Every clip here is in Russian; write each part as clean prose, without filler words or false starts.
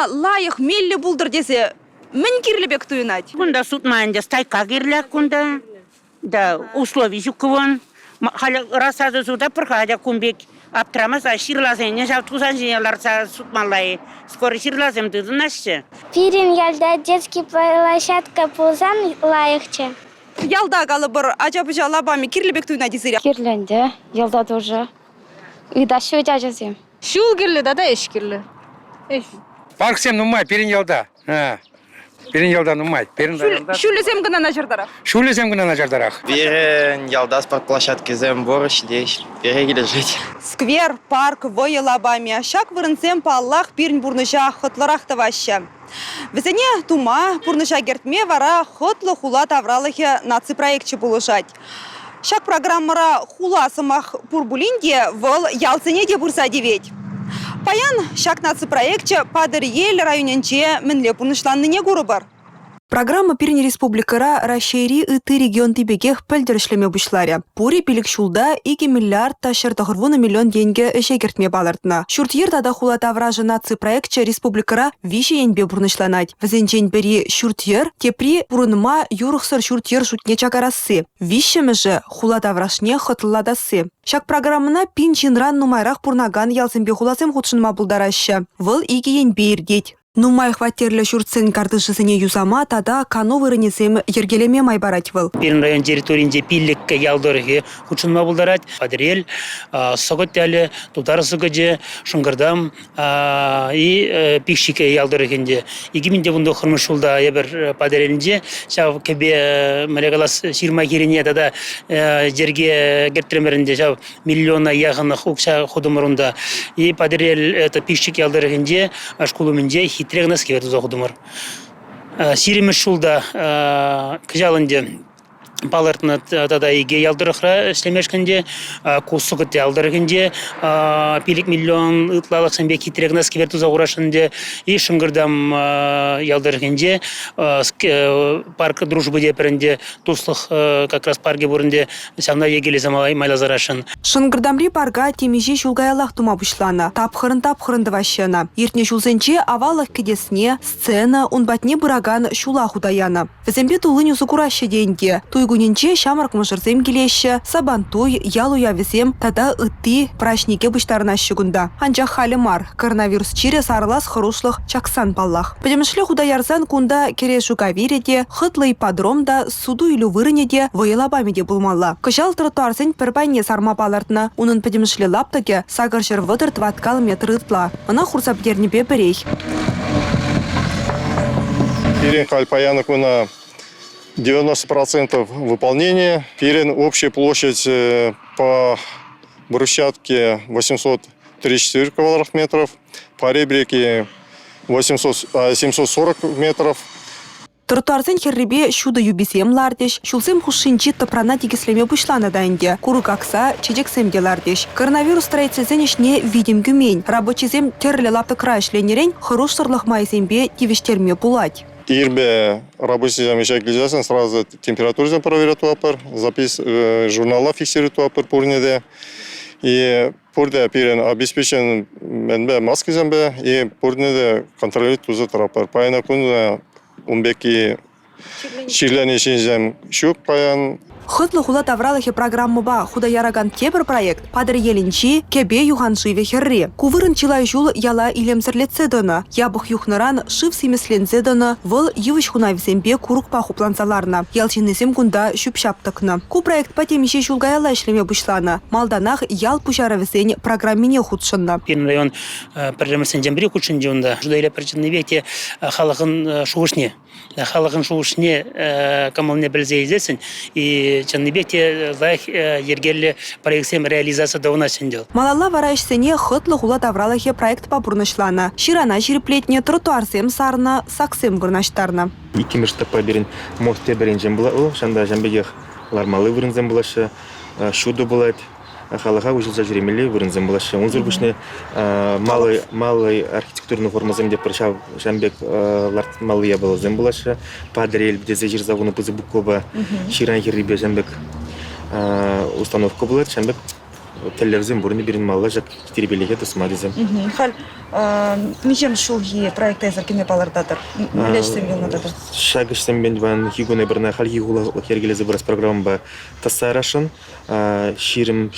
лайық меллі бұлдыр десе, мін кирлебек туйнать? Кунда сутмайында стайка кирлек кунда. Да, условий жуквон. Халя расазы суда проходя кумбек. Аптрамас аширлазен, жав тузан женяларса сутмалай. Скоро ширлазем ты знаешь? Пирин ялда детский площадка пулзан лайықчы. Ялда калы бір ажабыжа лабами кирлебек туйнать десере. Кирленде, ялда тоже. И дальше жазем. Шу кирлі, да еш кирлі. Парк сем нумай, перен ялда. Перен ялда нумай. Шүлесем гына нажырдарақ. Шулесем гына нажардарах. Перен ялда спортплощадки зем борщ деш. Перегиле жить. Сквер, парк, войы лабами. Шак вырынсем па Аллах пирн бурныша хотларах таваще. Весене тума бурныша гертме вара хотлы хула тавралыхе наци проектче булышать. Шак программара хула самах пурбулинде вол ялцене де бурса девять. Паян шак наци проектче падыр ел районенче мінле бурнышланныне гуры бар. Программа Пирин Республикара расшири ыты регион тибегех пөлдірішлеме бұшларе. Пури пилік шулда 2 миллиард ташыр тағырвуны миллион денге эшегертме балыртына. Шуртьер тада хула тавражы наци проектче республикара виши енбе бурнышланать. Візенчен бері шуртьер, тепри бурынма юрықсыр шуртьер шутне чагарасы. Вишемеже хула таврашне хотылладасы. Шак программына пин чинран нумайрақ пурнаган ялсынбе хуласым худшынма бұлдарашы. Выл 2 енбе иргеть. Нумай хватерлі шуртсен картышысыне юзама, тада кану вырынесем ергелеме майбарать был. Пирин район территориинде пилликке ялдырығы хучынма бұлдарат. Падрел, соғыттәлі, тутары сұғыжы, шыңғырдам и пикшике ялдырығынде. Егеменде бұнды қырмышылда ебір падрелінде, шау кебе мәлегалас ширма керіне тада жерге гертремерінде шау миллиона яғыны ұқша құдымырында. И падрел пикшик ялдырығынде, ашқулымінде хитрек нас кевет узохудумар. Сиримеш шулда кжалынде балартына тада иге ялдырықра ішлемешкінде, кулсуғыт ялдырығынде, пилік миллион ұтлалық сәнбе хитрек нас кевет узохурашынде, и шыңғырдам ялдырығынде, парк дружбы деперінде, туслық как раз парке бұрынде сәмна егелі замалай майлазарашын. Шыңғырдамри парга темеже шулгаялақ тума бұшлана, тапқырын ващана. Ертне шулзенче авалық кедесіне, сцена, унбатне бұраган шула худаяна. Візембе тулын юзыкурашы денге, Гуненче шамарк мыжырзем келеші, сабантуй, ялуя везем, тада ытты прашнике бұштарына шүгінда. Анчақ халі мар, коронавирус чире сарылас хырушлық чаксан баллах. Пәдемішлі худаярзан кунда кере жуга вереде, хытлы ипподромда, суду илю вырынеде, войылабамеде булмалла. Кышал тротуарзен пірбайне сарма балартына, унын пәдемішлі лаптаке сагаршыр вăдыр 20 километр ытла. Мына хурсаптернепе бірей. Пирин Хальпаяна куна 90% выполнения. Пирин общая площадь по брусчатке 834 квадратных метров, по ребрике 740 метров. Тротуарзен херребе шуда юбисем лардеш, шулсем хушинчи топрана тигислеме бушлана дайынде, куру акса чечексемде лардеш. Коронавирус траицезен ишне видим гюмень, рабочизем терле лапты крайшленерен, хорошсырлых майзембе тивиштерме пулать. Ирбе рабочий замечать нельзя, сразу температуру проверят туапер, запись журнала фиксирует туапер пурнеде. И пурде пирен обеспечен менбе маски зембе, и пурнеде контролирует туза трапер. Паяна кунда умбеки чирленешин зем щук паян. Хытлы хула тавралыхе программыба худа яраган кебір проект падыр елінчи кебе юханшиве херри. Кувырын чилай жул яла илемсірлетсе дыны. Ябық юхныран шив симесленсе дыны выл ювыш хунавизембе курук паху планцаларна. Ялчинесем кунда шүпшаптықны. Ку проект патемише шулгаяла ішлеме бұшланы. Малданах ял пушаравесен программине худшынна. Пирин район программасын жамбире худшынде онда. Жуда иле причинный векте халықын шуышне. Халықын шуышне камылне білзе изесін. И Чанныбекте лайх ергелі проектсем реализация давна сендел. Малалла варайшсене хытлы хула тавралахе проект папурнышлана. Ширана шириплетне тротуарсем сарна, саксем гырнаштарна. Икимешті паберін мосте берін жем бұла, шанда жамбегех лармалы вырынзем бұлашы, шуды бұлайд. Халыға өжілза жүремелі вырынзем бұлашы. Он зұрбышны малый архитектурный формазем деп біршав жамбек малыя бұлазем бұлашы. Падрел бдезе жир завуны пызы бұқоба ширан херрибе жамбек установка бұлайд. Жамбек телевизем бурны бирин малла жак тербелеге тусма дезем. Хал, мичем шулги проекта эзеркеме палардадыр. Милешсем елнададыр. Шагышсем бен ван хигуне бірна хал хигула хергелезе бірас программа тасарашын ширим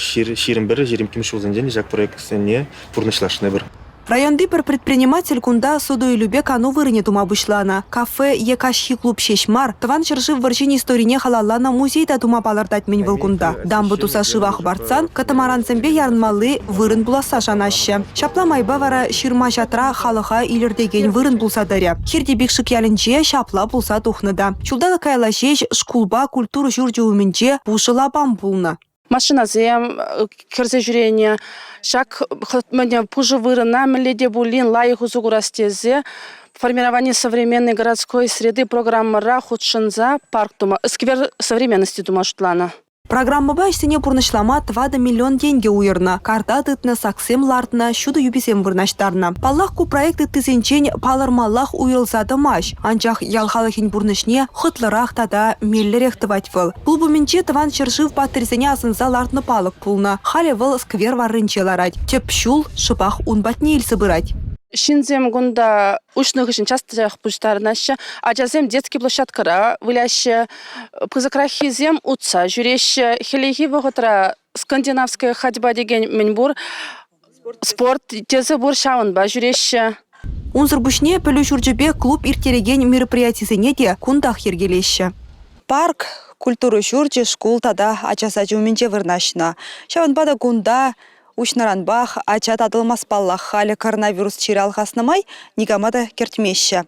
бір жирим ким шулзенден жак проектсене бурнышлашны бір. Районды бір предприниматель кунда суду и любе кану вырыне тума бушлана. Кафе екашхи клуб шешмар, таван чыржи в варжине историне халаллана музейда тума палардать мен вылкунда. Дамбы туса шывах барцан, катамаран цембе ярнмалы вырын буласа жанаще. Шапла майба вара ширма жатра халыха илердеген вырын булса дыря. Хирди бикшик ялінче шапла булса тухныда. Чулдалы кайла шеш шкулба культура журджи уменче бушыла бамбулна. Машина зем, керзе жүрение, шак мне пужы вырына, меледе булин, лайых узугурастезе, формирование современной городской среды, программа Рахутшинза, парк тума, сквер современности тумаштлана. Программа башсене пурнышлама 2 миллион деньги уйырна. Карта тытны саксем лартна, шуды юбисем вырнаштарна. Паллахку проекты тысенчен палармаллах уйылзады маш. Анчах ялхалахин пурнышне хытлырах тада меллерех тыватьвыл. Бұл бұменче тыван чыршыв паттерзене асынса лартны палық пулна. Хале выл сквер варрынче ларать. Теп шул шыпах унбатне ил сыбырать. Шинзем гунда ушных очень часто пуштарнаще, а джазем детский площадкара, выляще пызакрахизем утца, жюреще хелихи воготра скандинавская ходьба деген меньбур, спорт тезе бур шаунба, жюреще. Унзырбушне пөлі жүрджібе клуб иртереген мероприятизене де кундах ергелеще. Парк, культуру жүрджі шкул тада ачаса жүменче вырнашна. Шаванбада кунда Ушнаранбах, ача тадылмас паллах халі коронавирус чирал хаснамай, никамада кертмеші.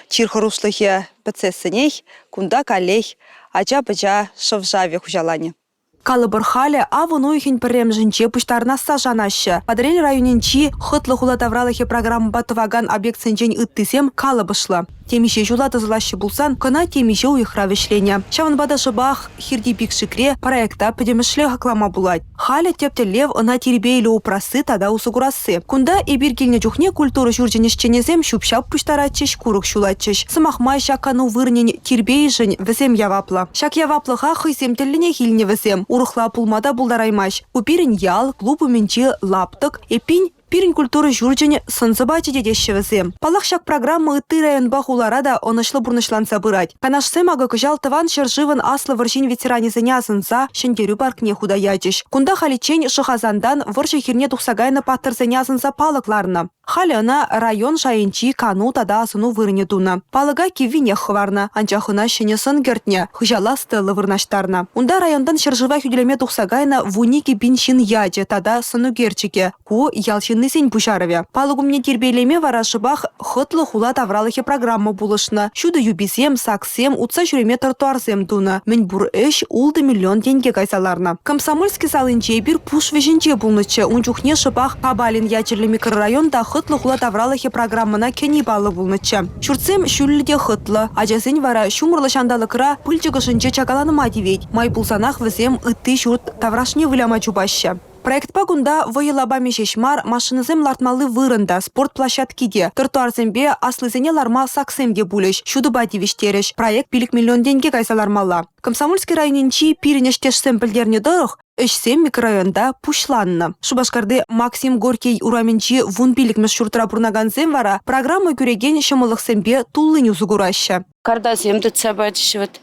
Чирхарушлыхе бәтсесіней, кунда калей, ача-бача шывжаве хужалане. Калыбыр халі авын ойхен піррем жінче пұштарына сажанашы. Падрель районенчи хытлы хула тавралыхе программа батываган объект сенчен ыттысем калыбышла. Темише жула тызылашы булсан, кына темише уйхра вешлене. Шаванбада шыбах хирди пикшикре проекта педемішле хаклама булать. Халя тептелев ына теребейлі упрасы тада усугурасы. Кунда эбир келне жухне культуры жүрженешченезем шупшап пуштарачыш курык шулачыш. Сымахмай шакану вырнен тербейжін візем явапла. Шак яваплыға хыйсем теліне хилне візем. Урыхла пулмада булдараймаш. Упирин ял, клуб уменче лаптык, эпин Пирин культуры жүрджене сынзыбачы дедешевізем. Палақшак программы ыты районбах уларада онышлы бурнышланса бырать. Канашсем ага кыжал тыван шыржывын аслы варжин ветеранезене асынса шендерю паркне худаячыш. Кунда халичень шыхазандан варжы хирне тухсагайны паттырзене асынса палыкларна. Халі ана район шайынчи кану тада асыну вырыне туна. Палыга кивине хварна, анчахына шене сын гертне, хыжала стылы вырнаштарна. Унда райондан шыржыва хүделеме тухсагайна вуники биншин ячы тада сыну герчике. Ку ялшин несен пушарове. Палыгумне тербейлеме варашыбах хытлы хула тавралыхе программа булышна. Шуды юбисем, саксем, утса жүреме тротуарсем туна. Мен бур эш улды миллион деньги кайсаларна. Комсомольский салынче бир пуш веженче булныче. Унчухне шыбах Кабалин ячерлі микрорайонда хытлы хула тавралыхе программына кені балы булныче. Шурцем шүлліде хытлы. Ажасен вара шумырлы шандалыкра пыльчыгышынче чакаланыма девет. Май пулсанах візем ытты шурт таврашне выляма чубаще. Проект пагунда войылабами шешмар машинызем лартмалы вырында спорт площадкиде. Тротуарзембе аслызене ларма саксемге булеш. Шудыба дивиштереш. Проект пилик миллион деньги кайсалармала. Комсомольский районенчи пиринештешсем пілдерне дырых, 3 микрорайонда пушланны. Шубашкарды Максим Горький ураменчи вун пилик мешуртра бурнаганзем вара программа күреген шымылықсембе туллын узугураща. Кардазем дыцабачышват.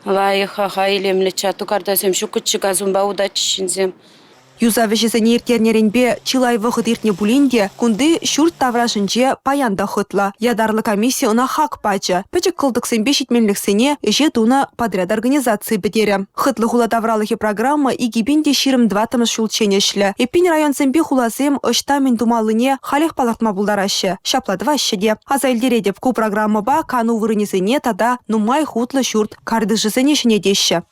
Лайыха хайлемлі чату кардазем шукытчы газумба удачышынзем. Юзавешесене иртернеренбе чилай вахыт иртне булинде кунды шурт таврашынче паянда хытла. Ядарлы комиссия она хак пача. Пача кылдыксембе шитменліксене эше туна подряд организации бедере. Хытлы хула тавралыхе программа и гибинде ширым 2 тымыз шулченешлі. Эпин районсембе хуласем ыштамин тумалыне халех палартма булдараще. Шапла 2 щеде. Азайлдередеп ку программа ба кану вырынесене тада нумай хутлы шурт кардышысене шене деші.